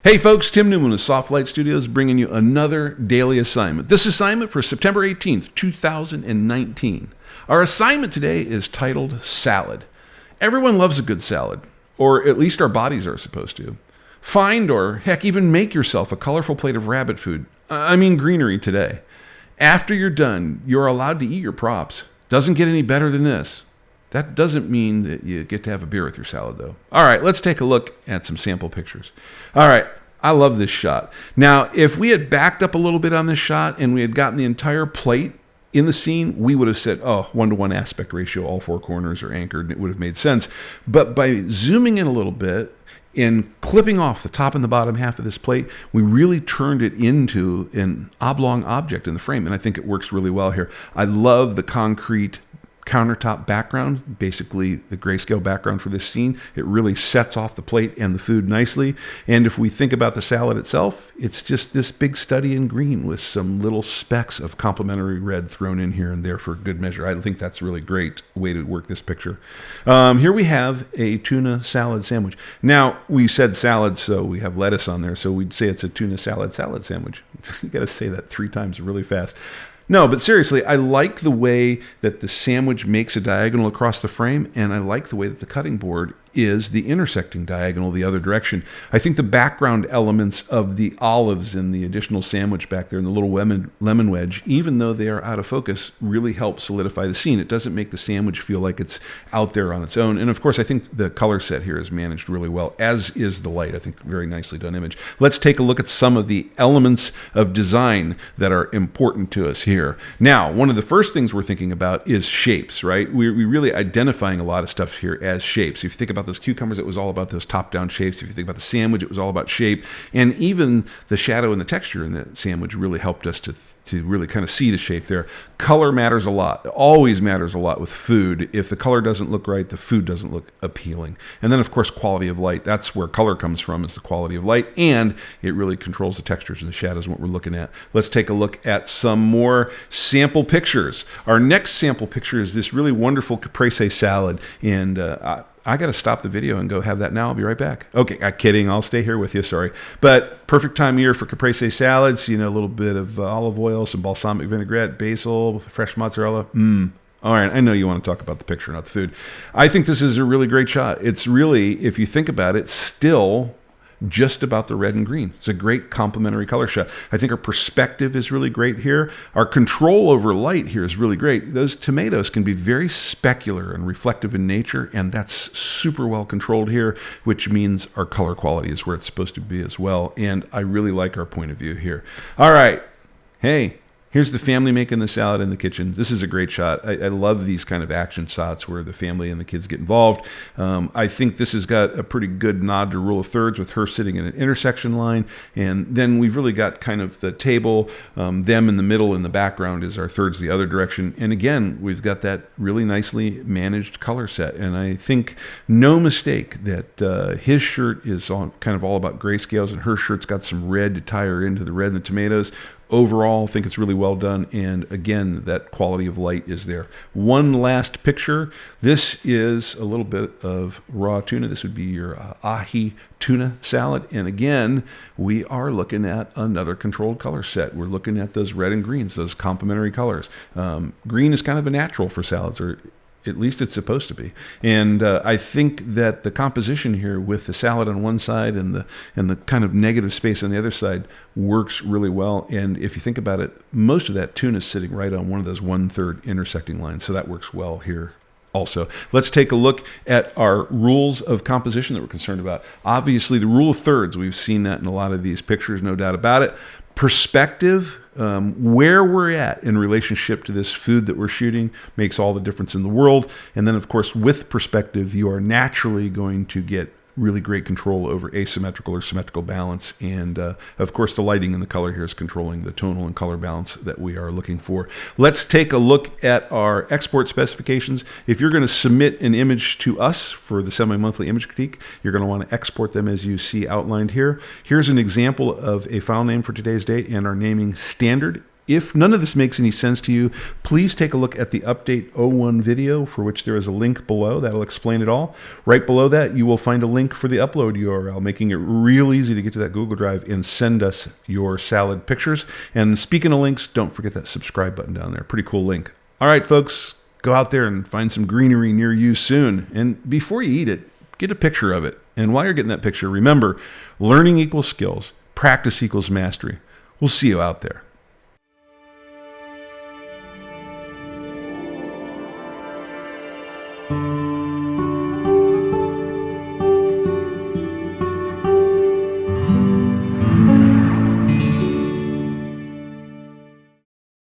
Hey folks, Tim Newman with Soft Light Studios bringing you another daily assignment. This assignment for September 18th, 2019. Our assignment today is titled Salad. Everyone loves a good salad, or at least our bodies are supposed to. Find or heck even make yourself a colorful plate of rabbit food. I mean greenery today. After you're done, you're allowed to eat your props. Doesn't get any better than this. That doesn't mean that you get to have a beer with your salad, though. All right, let's take a look at some sample pictures. All right, I love this shot. Now, if we had backed up a little bit on this shot and we had gotten the entire plate in the scene, we would have said, oh, 1-to-1 aspect ratio, all four corners are anchored, and it would have made sense. But by zooming in a little bit and clipping off the top and the bottom half of this plate, we really turned it into an oblong object in the frame, and I think it works really well here. I love the concrete countertop background, basically the grayscale background for this scene. It really sets off the plate and the food nicely. And if we think about the salad itself, it's just this big study in green with some little specks of complementary red thrown in here and there for good measure. I think that's a really great way to work this picture. Here we have a tuna salad sandwich. Now, we said salad, so we have lettuce on there, so we'd say it's a tuna salad sandwich. You got to say that 3 times really fast. No, but seriously, I like the way that the sandwich makes a diagonal across the frame, and I like the way that the cutting board is the intersecting diagonal the other direction. I think the background elements of the olives and the additional sandwich back there and the little lemon wedge, even though they are out of focus, really help solidify the scene. It doesn't make the sandwich feel like it's out there on its own. And of course, I think the color set here is managed really well, as is the light. I think very nicely done image. Let's take a look at some of the elements of design that are important to us here. Now, one of the first things we're thinking about is shapes, right? We're really identifying a lot of stuff here as shapes. If you think about those cucumbers, it was all about those top-down shapes. If you think about the sandwich, it was all about shape. And even the shadow and the texture in the sandwich really helped us to really kind of see the shape there. Color matters a lot. It always matters a lot with food. If the color doesn't look right, the food doesn't look appealing. And then, of course, quality of light. That's where color comes from, is the quality of light. And it really controls the textures and the shadows and what we're looking at. Let's take a look at some more sample pictures. Our next sample picture is this really wonderful caprese salad. And I got to stop the video and go have that now. I'll be right back. Okay, I'm kidding. I'll stay here with you. Sorry. But perfect time of year for caprese salads. You know, a little bit of olive oil, some balsamic vinaigrette, basil, fresh mozzarella. All right, I know you want to talk about the picture, not the food. I think this is a really great shot. It's really, if you think about it, still just about the red and green. It's a great complementary color shot. I think our perspective is really great here. Our control over light here is really great. Those tomatoes can be very specular and reflective in nature, and that's super well controlled here, which means our color quality is where it's supposed to be as well. And I really like our point of view here. All right. Hey, here's the family making the salad in the kitchen. This is a great shot. I love these kind of action shots where the family and the kids get involved. I think this has got a pretty good nod to rule of thirds with her sitting in an intersection line. And then we've really got kind of the table, them in the middle, and the background is our thirds the other direction. And again, we've got that really nicely managed color set. And I think no mistake that his shirt is kind of all about grayscales, and her shirt's got some red to tie her into the red and the tomatoes. Overall, I think it's really well done, and again, that quality of light is there. One last picture. This is a little bit of raw tuna. This would be your ahi tuna salad, and again, we are looking at another controlled color set. We're looking at those red and greens, those complementary colors. Green is kind of a natural for salads, or at least it's supposed to be. And I think that the composition here with the salad on one side and the kind of negative space on the other side works really well. And if you think about it, most of that tuna is sitting right on one of those 1/3 intersecting lines. So that works well here also. Let's take a look at our rules of composition that we're concerned about. Obviously, the rule of thirds, we've seen that in a lot of these pictures, no doubt about it. Perspective, where we're at in relationship to this food that we're shooting makes all the difference in the world. And then, of course, with perspective, you are naturally going to get really great control over asymmetrical or symmetrical balance. And of course, the lighting and the color here is controlling the tonal and color balance that we are looking for. Let's take a look at our export specifications. If you're going to submit an image to us for the semi-monthly image critique, you're going to want to export them as you see outlined here. Here's an example of a file name for today's date and our naming standard. If none of this makes any sense to you, please take a look at the Update 01 video, for which there is a link below that'll explain it all. Right below that, you will find a link for the upload URL, making it real easy to get to that Google Drive and send us your salad pictures. And speaking of links, don't forget that subscribe button down there. Pretty cool link. All right, folks, go out there and find some greenery near you soon. And before you eat it, get a picture of it. And while you're getting that picture, remember, learning equals skills, practice equals mastery. We'll see you out there.